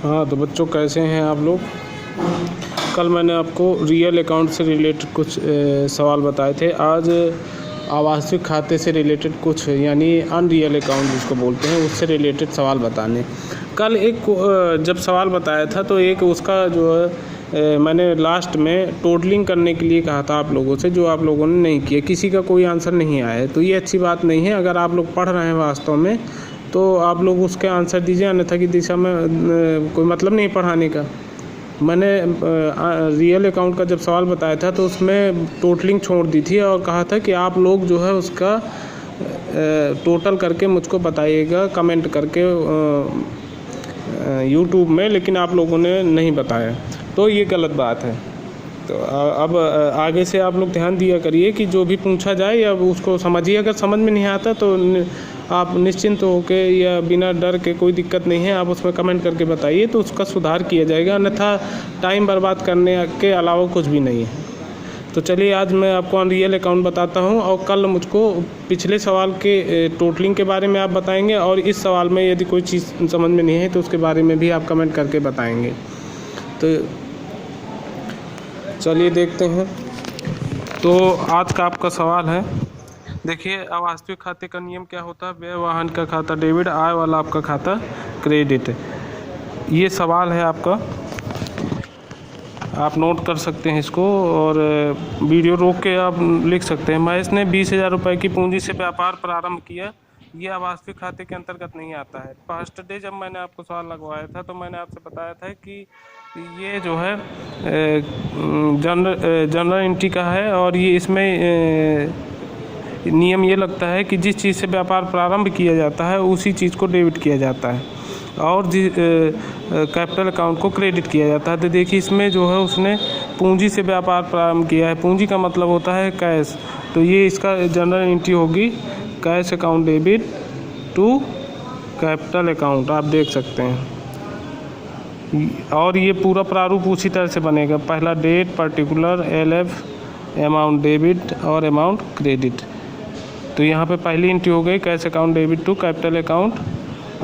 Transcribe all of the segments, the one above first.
हाँ तो बच्चों, कैसे हैं आप लोग। कल मैंने आपको रियल अकाउंट से रिलेटेड कुछ सवाल बताए थे। आज आवासीय खाते से रिलेटेड कुछ, यानी अनरियल अकाउंट जिसको बोलते हैं, उससे रिलेटेड सवाल बताने। कल एक जब सवाल बताया था तो एक उसका जो है मैंने लास्ट में टोटलिंग करने के लिए कहा था आप लोगों से, जो आप लोगों ने नहीं किया। किसी का कोई आंसर नहीं आया है, तो ये अच्छी बात नहीं है। अगर आप लोग पढ़ रहे हैं वास्तव में तो आप लोग उसके आंसर दीजिए, अन्यथा की दिशा में कोई मतलब नहीं पढ़ाने का। मैंने रियल अकाउंट का जब सवाल बताया था तो उसमें टोटलिंग छोड़ दी थी और कहा था कि आप लोग जो है उसका टोटल करके मुझको बताइएगा कमेंट करके यूट्यूब में, लेकिन आप लोगों ने नहीं बताया, तो ये गलत बात है। तो अब आगे से आप लोग ध्यान दिया करिए कि जो भी पूछा जाए या उसको समझिए। अगर समझ में नहीं आता तो आप निश्चिंत होके या बिना डर के, कोई दिक्कत नहीं है, आप उसमें कमेंट करके बताइए तो उसका सुधार किया जाएगा, अन्यथा टाइम बर्बाद करने के अलावा कुछ भी नहीं है। तो चलिए आज मैं आपको अनरियल अकाउंट बताता हूं, और कल मुझको पिछले सवाल के टोटलिंग के बारे में आप बताएंगे, और इस सवाल में यदि कोई चीज़ समझ में नहीं है तो उसके बारे में भी आप कमेंट करके बताएंगे। तो चलिए देखते हैं। तो आज का आपका सवाल है, देखिए, अवास्तविक खाते का नियम क्या होता है। व्यय वाहन का खाता डेबिट, आय वाला आपका खाता क्रेडिट। ये सवाल है आपका, आप नोट कर सकते हैं इसको, और वीडियो रोक के आप लिख सकते हैं। महेश ने 20,000 रुपये की पूंजी से व्यापार प्रारंभ किया। ये अवास्तविक खाते के अंतर्गत नहीं आता है। फर्स्ट डे जब मैंने आपको सवाल लगवाया था तो मैंने आपसे बताया था कि ये जो है जनरल एंट्री का है, और ये इसमें नियम ये लगता है कि जिस चीज़ से व्यापार प्रारंभ किया जाता है उसी चीज़ को डेबिट किया जाता है, और कैपिटल अकाउंट को क्रेडिट किया जाता है। तो देखिए, इसमें जो है उसने पूंजी से व्यापार प्रारंभ किया है। पूंजी का मतलब होता है कैश, तो ये इसका जनरल एंट्री होगी cash account debit to capital account, आप देख सकते हैं। और ये पूरा प्रारूप उसी तरह से बनेगा। पहला date, particular, LF, amount debit और अमाउंट क्रेडिट। तो यहाँ पे पहली एंट्री हो गई cash account debit to capital account,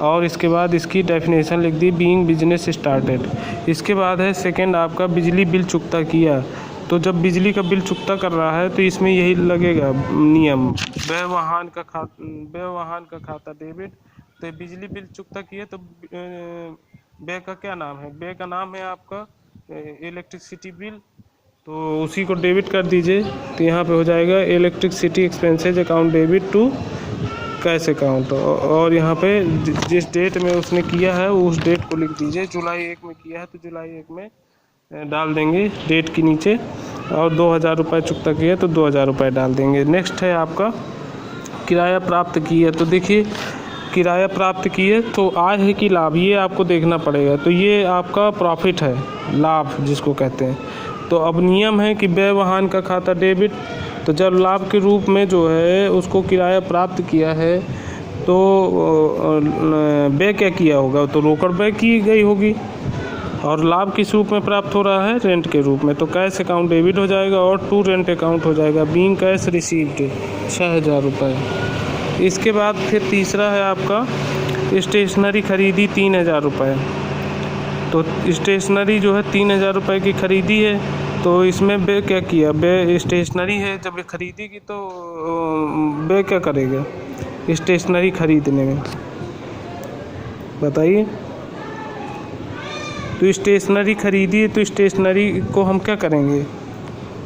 और इसके बाद इसकी डेफिनेशन लिख दी, बीइंग बिजनेस स्टार्टेड। इसके बाद है सेकंड आपका बिजली बिल चुकता किया। तो जब बिजली का बिल चुकता कर रहा है तो इसमें यही लगेगा नियम, व्यय वाहन का खाता डेबिट। तो बिजली बिल चुकता किया तो व्यय का क्या नाम है, व्यय का नाम है आपका इलेक्ट्रिसिटी बिल, तो उसी को डेबिट कर दीजिए। तो यहाँ पे हो जाएगा electricity expenses account debit to cash account, और यहाँ पे जिस डेट में उसने किया है उस डेट को लिख दीजिए। जुलाई 1 में किया है तो जुलाई 1 में डाल देंगे डेट के नीचे, और 2,000 रुपये चुकता किया तो 2,000 रुपये डाल देंगे। नेक्स्ट है आपका किराया प्राप्त किया। तो देखिए, किराया प्राप्त किए तो आय है कि लाभ, ये आपको देखना पड़ेगा। तो ये आपका प्रॉफिट है, लाभ जिसको कहते हैं। तो अब नियम है कि व्यय वाहन का खाता डेबिट, तो जब लाभ के रूप में जो है उसको किराया प्राप्त किया है तो व्यय क्या किया होगा, तो रोकड़ व्यय की गई होगी, और लाभ किस रूप में प्राप्त हो रहा है, रेंट के रूप में। तो कैश अकाउंट डेबिट हो जाएगा और टू रेंट अकाउंट हो जाएगा, बीइंग कैश रिसीव्ड 6,000 रुपये। इसके बाद फिर तीसरा है आपका स्टेशनरी खरीदी 3,000 रुपये। तो स्टेशनरी जो है 3,000 रुपये की खरीदी है, तो इसमें व्यय क्या किया, व्यय स्टेशनरी है, जब ये खरीदेगी तो व्यय क्या करेगा स्टेशनरी खरीदने में, बताइए। तो स्टेशनरी खरीदी है तो स्टेशनरी को हम क्या करेंगे,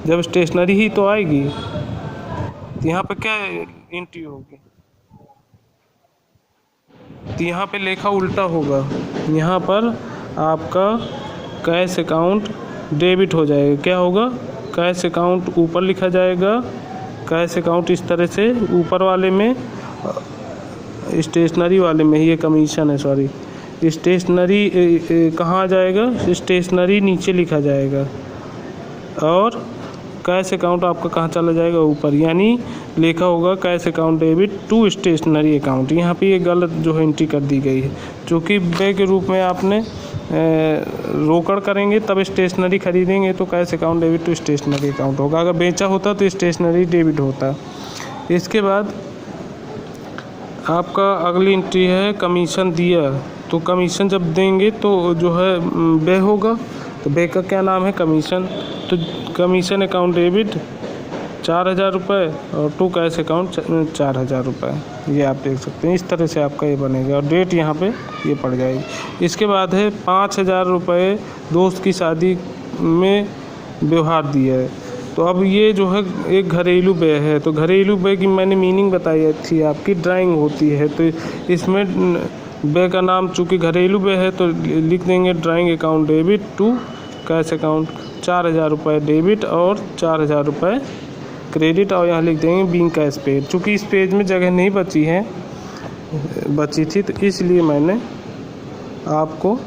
जब स्टेशनरी ही तो आएगी, तो यहाँ पे क्या एंट्री होगी, तो यहाँ पे लेखा उल्टा होगा। यहाँ पर आपका कैश अकाउंट डेबिट हो जाएगा। क्या होगा, कैश अकाउंट ऊपर लिखा जाएगा, कैश अकाउंट इस तरह से ऊपर वाले में, स्टेशनरी वाले में ये कमीशन है, सॉरी, स्टेशनरी कहाँ आ जाएगा, स्टेशनरी नीचे लिखा जाएगा, और कैश अकाउंट आपका कहाँ चला जाएगा, ऊपर। यानी लिखा होगा cash account debit to stationery account. यहाँ पे ये गलत जो है एंट्री कर दी गई है, क्योंकि व्यय के रूप में आपने रोकड़ करेंगे तब स्टेशनरी खरीदेंगे तो cash account debit to stationery account होगा। अगर बेचा होता तो स्टेशनरी डेबिट होता। इसके बाद आपका अगली एंट्री है कमीशन दिया। तो कमीशन जब देंगे तो जो है बे होगा, तो बे का क्या नाम है, कमीशन। तो कमीशन अकाउंट डेबिट 4,000 रुपये और टू कैश अकाउंट 4,000 रुपये। ये आप देख सकते हैं, इस तरह से आपका ये बनेगा और डेट यहाँ पे ये पड़ जाएगी। इसके बाद है 5,000 रुपये दोस्त की शादी में व्यवहार दिया है। तो अब ये जो है एक घरेलू व्यय है। तो घरेलू व्यय की मैंने मीनिंग बताई थी आपकी, ड्राइंग होती है। तो इसमें व्यय का नाम चूँकि घरेलू व्यय है तो लिख देंगे drawing account debit to cash account, 4,000 रुपये डेबिट और 4,000 रुपये क्रेडिट, और यहाँ लिख देंगे बीइंग कैश पेड। चूँकि इस पेज में जगह नहीं बची थी तो इसलिए मैंने आपको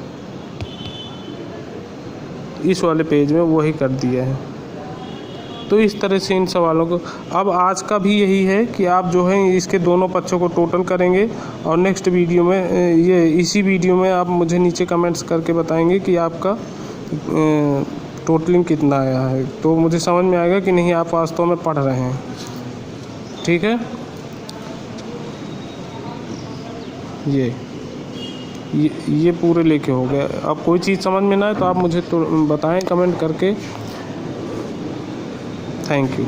इस वाले पेज में वही कर दिया है। तो इस तरह से इन सवालों को, अब आज का भी यही है कि आप जो है इसके दोनों पक्षों को टोटल करेंगे और नेक्स्ट वीडियो में इसी वीडियो में आप मुझे नीचे कमेंट्स करके बताएंगे कि आपका टोटलिंग कितना आया है। तो मुझे समझ में आएगा कि नहीं आप वास्तव में पढ़ रहे हैं। ठीक है, ये पूरे लेके हो गया। अब कोई चीज़ समझ में ना आए तो आप मुझे तो बताएं कमेंट करके। Thank you.